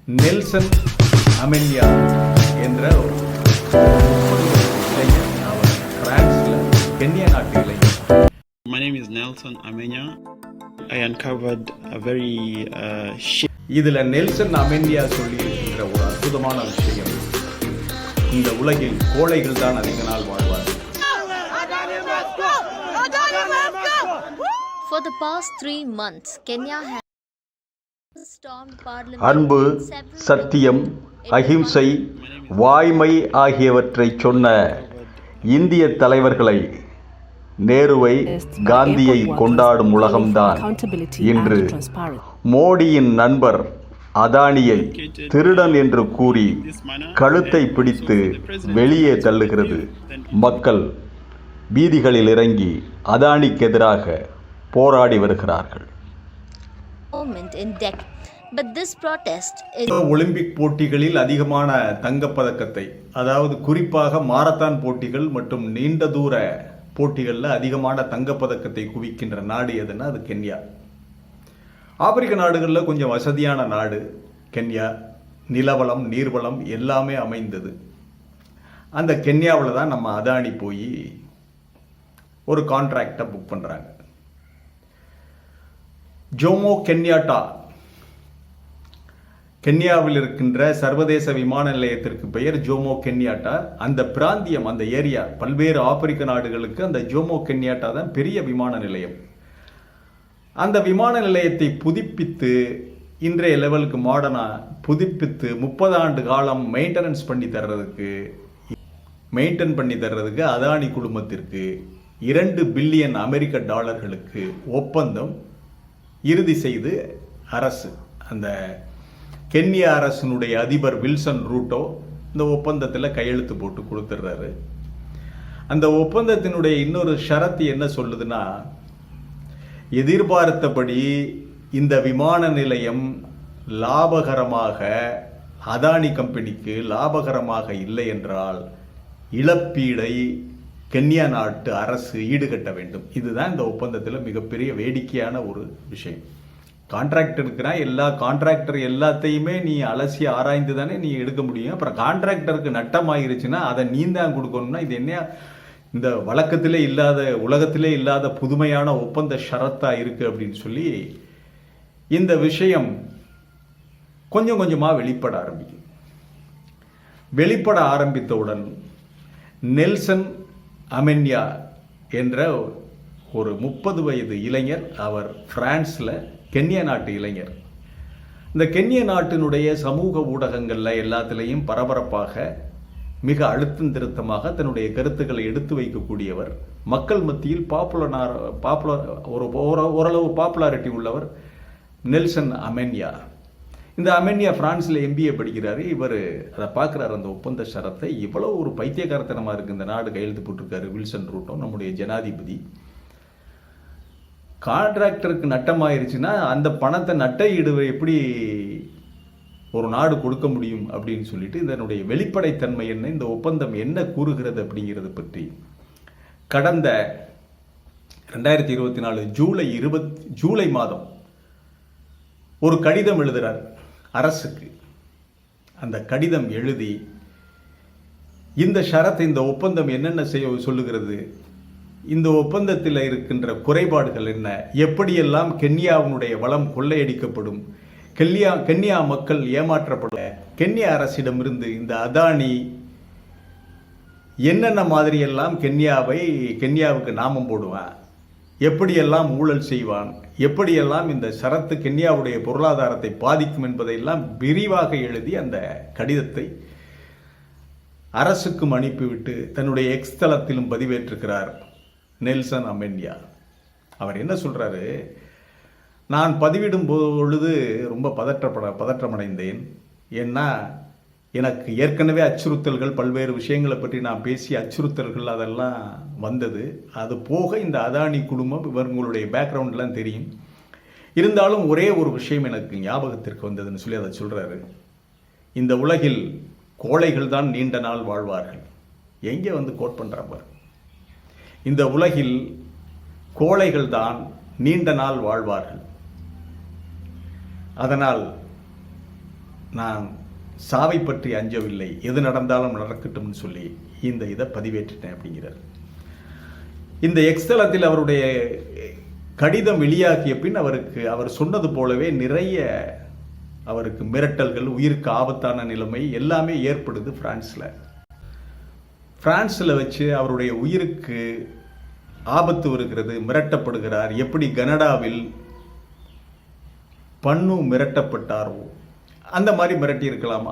Nelson அமென்யா என்ற ஒரு இளைஞர். அவர் பிரான்ஸ்ல கென்யா நாட்டு இளைஞர். My name is Nelson Amenya. I uncovered a very இதுல நெல்சன் அமென்யா சொல்லி இருக்கின்ற ஒரு அற்புதமான விஷயம், இந்த உலகில் கோழைகள் தான் அதிக நாள் வாழ்வார்கள். For the past 3 months, Kenya has stormed parliament. அன்பு, சத்தியம், அஹிம்சை, வாய்மை ஆகியவற்றை சொன்ன இந்திய தலைவர்களை, நேருவை, காந்தியை கொண்டாடும் உலகம்தான் இன்று மோடியின் நண்பர் அதானியை திருடன் என்று கூறி கழுத்தை பிடித்து வெளியே தள்ளுகிறது. மக்கள் வீதிகளில் இறங்கி அதானிக்கு எதிராக போராடி வருகிறார்கள். ஒலிம்பிக் போட்டிகளில் அதிகமான தங்கப்பதக்கத்தை, அதாவது குறிப்பாக மாரத்தான் போட்டிகள் மற்றும் நீண்ட தூர போட்டிகளில் அதிகமான தங்கப்பதக்கத்தை குவிக்கின்ற நாடு எதுன்னா அது கென்யா. ஆப்பிரிக்க நாடுகளில் கொஞ்சம் வசதியான நாடு கென்யா. நிலவளம், நீர்வளம் எல்லாமே அமைந்தது. அந்த கென்யாவில் தான் நம்ம அதானி போய் ஒரு கான்ட்ராக்டை புக் பண்ணுறாங்க. ஜோமோ கென்யாட்டா, கென்யாவில் இருக்கின்ற சர்வதேச விமான நிலையத்திற்கு பெயர் ஜோமோ கென்யாட்டா. அந்த பிராந்தியம், அந்த ஏரியா, பல்வேறு ஆப்பிரிக்க நாடுகளுக்கு அந்த ஜோமோ கென்யாட்டா தான் பெரிய விமான நிலையம். அந்த விமான நிலையத்தை புதுப்பித்து இன்றைய லெவலுக்கு மாடர்னாக புதுப்பித்து 30 ஆண்டு காலம் மெயின்டெனன் பண்ணி தர்றதுக்கு அதானி குழுமத்திற்கு $2 பில்லியன் அமெரிக்க டாலர்களுக்கு ஒப்பந்தம் இறுதி செய்து அரசு, அந்த கென்யா அரசினுடைய அதிபர் வில்சன் ரூட்டோ இந்த ஒப்பந்தத்தில் கையெழுத்து போட்டு கொடுத்துட்றாரு. அந்த ஒப்பந்தத்தினுடைய இன்னொரு ஷரத்து என்ன சொல்லுதுன்னா, எதிர்பார்த்தபடி இந்த விமான நிலையம் லாபகரமாக, அதானி கம்பெனிக்கு லாபகரமாக இல்லை என்றால் இழப்பீடை கென்யா நாட்டு அரசு ஈடுகட்ட வேண்டும். இதுதான் இந்த ஒப்பந்தத்தில் மிகப்பெரிய வேடிக்கையான ஒரு விஷயம். கான்ட்ராக்டர் இருக்கிறான், எல்லா கான்ட்ராக்டர் எல்லாத்தையுமே நீ அலசி ஆராய்ந்து தானே நீ எடுக்க முடியும். அப்புறம் கான்ட்ராக்டருக்கு நட்டமாயிருச்சுன்னா அதை நீ தான் கொடுக்கணும்னா இது என்ன இந்த வழக்கத்திலே இல்லாத, உலகத்திலே இல்லாத புதுமையான ஒப்பந்த ஷரத்தா இருக்கு அப்படின்னு சொல்லி இந்த விஷயம் கொஞ்சம் கொஞ்சமாக வெளிப்பட ஆரம்பித்தவுடன் நெல்சன் அமென்யா என்ற ஒரு 30 வயது இளைஞர், அவர் பிரான்ஸில் கென்யா நாட்டு இளைஞர். இந்த கென்யா நாட்டினுடைய சமூக ஊடகங்களில் எல்லாத்திலையும் பரபரப்பாக, மிக அழுத்தம் திருத்தமாக தன்னுடைய கருத்துக்களை எடுத்து வைக்கக்கூடியவர், மக்கள் மத்தியில் ஓரளவு பாப்புலாரிட்டி உள்ளவர் நெல்சன் அமென்யா. இந்த அமென்யா பிரான்ஸில் MBA படிக்கிறாரு. இவர் அதை பார்க்குறாரு, அந்த ஒப்பந்த ஷரத்தை. இவ்வளோ ஒரு பைத்தியக்காரத்தனமாக இருக்குது இந்த நாடு. கையெழுத்து போட்டிருக்காரு வில்சன் ரூட்டோ, நம்முடைய ஜனாதிபதி. கான்ட்ராக்டருக்கு நட்டமாயிருச்சுன்னா அந்த பணத்தை நட்ட ஈடுவை எப்படி ஒரு நாடு கொடுக்க முடியும் அப்படின்னு சொல்லிட்டு இதனுடைய வெளிப்படைத்தன்மை என்ன, இந்த ஒப்பந்தம் என்ன கூறுகிறது அப்படிங்கிறது பற்றி கடந்த 2024 ஜூலை மாதம் ஒரு கடிதம் எழுதுகிறார் அரசுக்கு. அந்த கடிதம் எழுதி இந்த ஷரத்தை, இந்த ஒப்பந்தம் என்னென்ன சொல்லுகிறது, இந்த ஒப்பந்தத்தில் இருக்கின்ற குறைபாடுகள் என்ன, எப்படியெல்லாம் கென்யாவினுடைய வளம் கொள்ளையடிக்கப்படும், கென்யா மக்கள் ஏமாற்றப்படும், கென்யா அரசிடமிருந்து இந்த அதானி என்னென்ன மாதிரியெல்லாம் கென்யாவுக்கு நாமம் போடுவான், எப்படியெல்லாம் ஊழல் செய்வான், எப்படியெல்லாம் இந்த ஷரத்து கென்யாவுடைய பொருளாதாரத்தை பாதிக்கும் என்பதையெல்லாம் விரிவாக எழுதி அந்த கடிதத்தை அரசுக்கும் அனுப்பிவிட்டு தன்னுடைய எக்ஸ் தளத்திலும் பதிவேற்றிருக்கிறார் நெல்சன் அமென்யா. அவர் என்ன சொல்றாரு, நான் பதிவிடும் பொழுது ரொம்ப பதற்றமடைந்தேன். ஏன்னா எனக்கு ஏற்கனவே அச்சுறுத்தல்கள், பல்வேறு விஷயங்களை பற்றி நான் பேசிய அச்சுறுத்தல்கள் அதெல்லாம் வந்தது. அது போக இந்த அதானி குடும்பம், இவர்களுடைய பேக்ரவுண்ட்லாம் தெரியும். இருந்தாலும் ஒரே ஒரு விஷயம் எனக்கு ஞாபகத்திற்கு வந்ததுன்னு சொல்லி அதை சொல்கிறாரு. இந்த உலகில் கோழைகள் தான் நீண்ட நாள் வாழ்வார்கள். எங்கே வந்து கோட் பண்ணுறாங்க, இந்த உலகில் கோழைகள் தான் நீண்ட நாள் வாழ்வார்கள். அதனால் நான் சாவை பற்றி அஞ்சவில்லை, எது நடந்தாலும் நடக்கட்டும்னு சொல்லி இந்த இதை பதிவேற்றிட்டேன் அப்படிங்கிறார். இந்த எக்ஸ் தளத்தில் அவருடைய கடிதம் வெளியாகிய பின் அவர் சொன்னது போலவே நிறைய அவருக்கு மிரட்டல்கள், உயிருக்கு ஆபத்தான நிலைமை எல்லாமே ஏற்படுது. பிரான்ஸில் வச்சு அவருடைய உயிருக்கு ஆபத்து வருகிறது, மிரட்டப்படுகிறார். எப்படி கனடாவில் பண்ணு மிரட்டப்பட்டாரோ அந்த மாதிரி மிரட்டி இருக்கலாம்.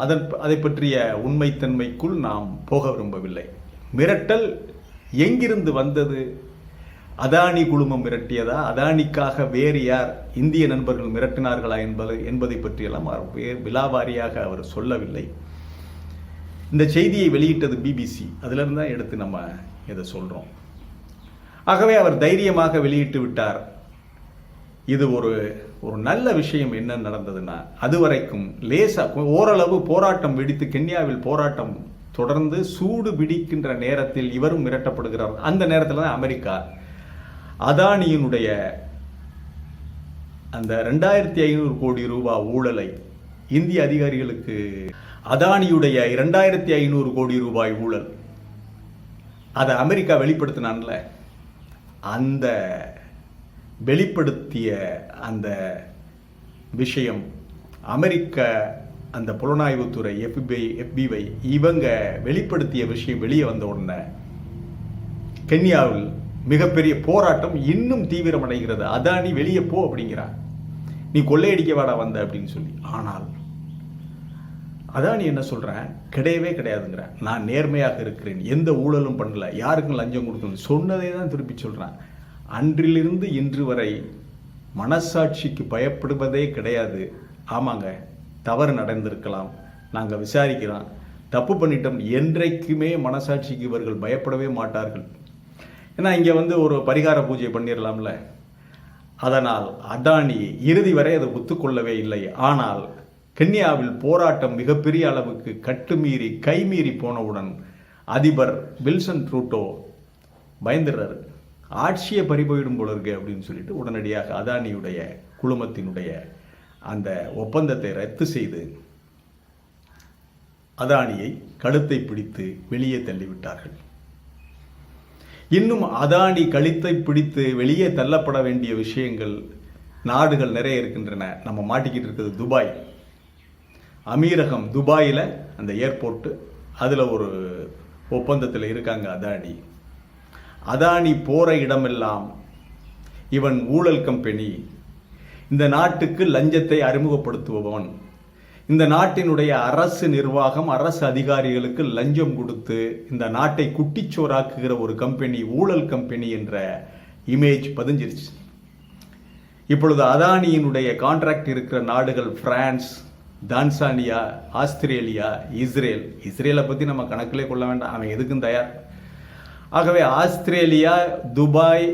அதை பற்றிய உண்மைத்தன்மைக்குள் நாம் போக விரும்பவில்லை. மிரட்டல் எங்கிருந்து வந்தது? அதானி குழுமம் மிரட்டியதா? அதானிக்காக வேறு யார் இந்திய நண்பர்கள் மிரட்டினார்களா என்பதை பற்றியெல்லாம் விலாவாரியாக அவர் சொல்லவில்லை. இந்த செய்தியை வெளியிட்டது பிபிசி, அதிலிருந்து தான் எடுத்து நம்ம இதை சொல்கிறோம். ஆகவே அவர் தைரியமாக வெளியிட்டு விட்டார். இது ஒரு நல்ல விஷயம். என்ன நடந்ததுன்னா, அதுவரைக்கும் ஓரளவு போராட்டம் வெடித்து கென்யாவில் போராட்டம் தொடர்ந்து சூடு பிடிக்கின்ற நேரத்தில் இவரும் மிரட்டப்படுகிறார். அந்த நேரத்தில் தான் அமெரிக்கா அதானியினுடைய அந்த 2500 கோடி ரூபாய் ஊழலை இந்திய அதிகாரிகளுக்கு, அதானியுடைய 2500 கோடி ரூபாய் ஊழல் அதை அமெரிக்கா வெளிப்படுத்தினான்ல, அந்த வெளிப்படுத்திய அந்த விஷயம் அமெரிக்க அந்த புலனாய்வுத்துறை FBI இவங்க வெளிப்படுத்திய விஷயம் வெளியே வந்த உடனே கென்யாவில் மிகப்பெரிய போராட்டம் இன்னும் தீவிரமடைகிறது. அதானி வெளியே போ அப்படிங்கிறான், நீ கொள்ளையடிக்க வாடா வந்த அப்படின்னு சொல்லி. ஆனால் அதானி என்ன சொல்றேன், கிடையவே கிடையாதுங்கிறேன். நான் நேர்மையாக இருக்கிறேன், எந்த ஊழலும் பண்ணல, யாருக்கும் லஞ்சம் கொடுக்கணும், சொன்னதே தான் திருப்பி சொல்றேன். அன்றிலிருந்து இன்று வரை மனசாட்சிக்கு பயப்படுவதே கிடையாது. ஆமாங்க, தவறு நடந்திருக்கலாம், நாங்கள் விசாரிக்கிறோம், தப்பு பண்ணிட்டோம். என்றைக்குமே மனசாட்சிக்கு இவர்கள் பயப்படவே மாட்டார்கள். ஏன்னா இங்கே ஒரு பரிகார பூஜை பண்ணிடலாம்ல. அதனால் அதானி இறுதி வரை அதை ஒத்துக்கொள்ளவே இல்லை. ஆனால் கென்யாவில் போராட்டம் மிகப்பெரிய அளவுக்கு கட்டுமீறி கைமீறி போனவுடன் அதிபர் வில்சன் ட்ரூட்டோ பயந்துடுறாரு. ஆட்சியை பறிபோயிடும் போல இருக்கு அப்படின்னு சொல்லிட்டு உடனடியாக அதானியுடைய குழுமத்தினுடைய அந்த ஒப்பந்தத்தை ரத்து செய்து அதானியை கழுத்தை பிடித்து வெளியே தள்ளிவிட்டார்கள். இன்னும் அதானி கழுத்தை பிடித்து வெளியே தள்ளப்பட வேண்டிய விஷயங்கள், நாடுகள் நிறைய இருக்கின்றன. நம்ம மாட்டிக்கிட்டு இருக்கிறது துபாய், அமீரகம். துபாயில் அந்த ஏர்போர்ட்டு, அதில் ஒரு ஒப்பந்தத்தில் இருக்காங்க அதானி. அதானி போகிற இடமெல்லாம் இவன் ஊழல் கம்பெனி, இந்த நாட்டுக்கு லஞ்சத்தை அறிமுகப்படுத்துபவன், இந்த நாட்டினுடைய அரசு நிர்வாகம், அரசு அதிகாரிகளுக்கு லஞ்சம் கொடுத்து இந்த நாட்டை குட்டிச்சோறாக்குகிற ஒரு கம்பெனி, ஊழல் கம்பெனி என்ற இமேஜ் பதிஞ்சிருச்சு. இப்பொழுது அதானியினுடைய கான்ட்ராக்ட் இருக்கிற நாடுகள் பிரான்ஸ், தான்சானியா, ஆஸ்திரேலியா, இஸ்ரேலை பற்றி நம்ம கணக்கிலே கொள்ள வேண்டாம், அவன் எதுக்கும் தயார். ஆகவே ஆஸ்திரேலியா, துபாய்,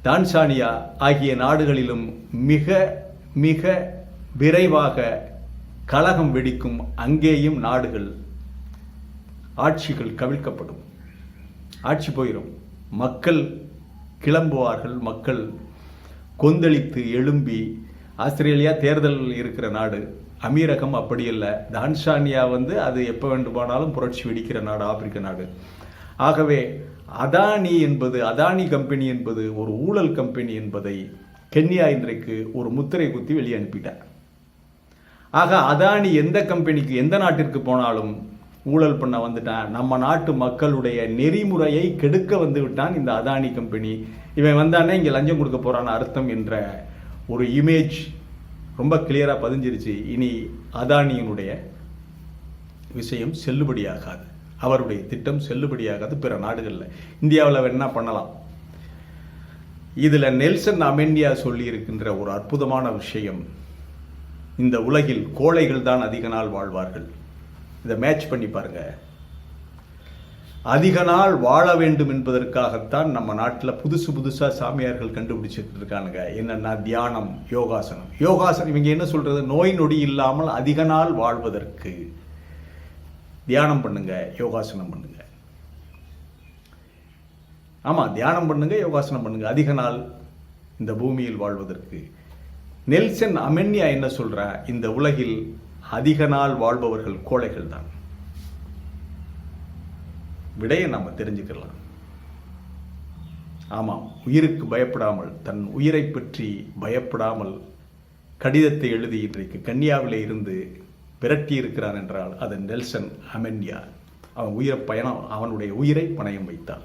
தான்சானியா ஆகிய நாடுகளிலும் மிக மிக விரைவாக கலகம் வெடிக்கும். அங்கேயும் நாடுகள், ஆட்சிகள் கவிழ்க்கப்படும், ஆட்சி போயிடும், மக்கள் கிளம்புவார்கள், மக்கள் கொந்தளித்து எழும்பி. ஆஸ்திரேலியா தேர்தல் இருக்கிற நாடு, அமீரகம் அப்படி இல்லை. தான்சானியா அது எப்போ வேண்டுமானாலும் புரட்சி வெடிக்கிற நாடு, ஆப்பிரிக்க நாடு. ஆகவே அதானி கம்பெனி என்பது ஒரு ஊழல் கம்பெனி என்பதை கென்யா இன்றைக்கு ஒரு முத்திரை குத்தி வெளியே அனுப்பிட்டார். ஆக அதானி எந்த கம்பெனிக்கு, எந்த நாட்டிற்கு போனாலும் ஊழல் பண்ண வந்துட்டான், நம்ம நாட்டு மக்களுடைய நெறிமுறையை கெடுக்க வந்து விட்டான் இந்த அதானி கம்பெனி, இவன் வந்தானே இங்கே லஞ்சம் கொடுக்க போறான்னு அர்த்தம் என்ற ஒரு இமேஜ் ரொம்ப கிளியராக பதிஞ்சிருச்சு. இனி அதானியினுடைய விஷயம் செல்லுபடியாகாது, அவருடைய திட்டம் செல்லுபடியாகாது பிற நாடுகளில். இந்தியாவில் வேணா பண்ணலாம். இதில் நெல்சன் அமென்யா சொல்லி இருக்கின்ற ஒரு அற்புதமான விஷயம், இந்த உலகில் கோழைகள் தான் அதிக நாள் வாழ்வார்கள். இதை மேட்ச் பண்ணி பாருங்க. அதிக நாள் வாழ வேண்டும் என்பதற்காகத்தான் நம்ம நாட்டில் புதுசாக சாமியார்கள் கண்டுபிடிச்சிட்டு இருக்கானுங்க. என்னன்னா தியானம், யோகாசனம். இவங்க என்ன சொல்றது, நோய் நொடி இல்லாமல் அதிக நாள் வாழ்வதற்கு தியானம் பண்ணுங்க, யோகாசனம் பண்ணுங்க. ஆமா, தியானம் பண்ணுங்க, யோகாசனம் பண்ணுங்க, அதிக நாள் இந்த பூமியில் வாழ்வதற்கு. நெல்சன் அமென்யா என்ன சொல்ற, இந்த உலகில் அதிக நாள் வாழ்பவர்கள் கோழைகள் தான். விடையை நாம் தெரிஞ்சுக்கலாம். ஆமாம், உயிருக்கு பயப்படாமல், தன் உயிரை பற்றி பயப்படாமல் கடிதத்தை எழுதி இன்றைக்கு கன்னியாவிலே இருந்து விரட்டி இருக்கிறான் என்றால் அது நெல்சன் அமென்யா. அவனுடைய உயிரை பணயம் வைத்தான்.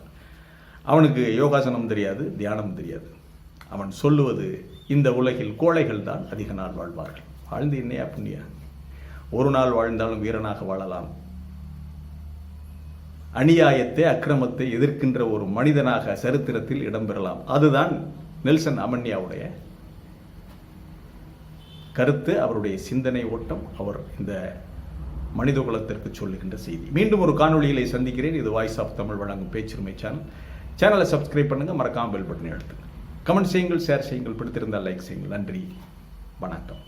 அவனுக்கு யோகாசனம் தெரியாது, தியானம் தெரியாது. அவன் சொல்லுவது, இந்த உலகில் கோழைகள் தான் அதிக நாள் வாழ்வார்கள். வாழ்ந்து என்னையா புண்ணியா? ஒரு நாள் வாழ்ந்தாலும் வீரனாக வாழலாம். அநியாயத்தை, அக்கிரமத்தை எதிர்க்கின்ற ஒரு மனிதனாக சரித்திரத்தில் இடம்பெறலாம். அதுதான் நெல்சன் அமென்யாவுடைய கருத்து, அவருடைய சிந்தனை ஓட்டம், அவர் இந்த மனித குலத்திற்கு சொல்லுகின்ற செய்தி. மீண்டும் ஒரு காணொளியிலே சந்திக்கிறேன். இது வாய்ஸ் ஆஃப் தமிழ் வழங்கும் பேச்சுரிமை சேனலை சப்ஸ்கிரைப் பண்ணுங்க, மறக்காம பெல் பட்டனை அழுத்துங்க. கமெண்ட் செய்யுங்கள், ஷேர் செய்யுங்கள், பிடித்திருந்தால் லைக் செய்யுங்கள். நன்றி, வணக்கம்.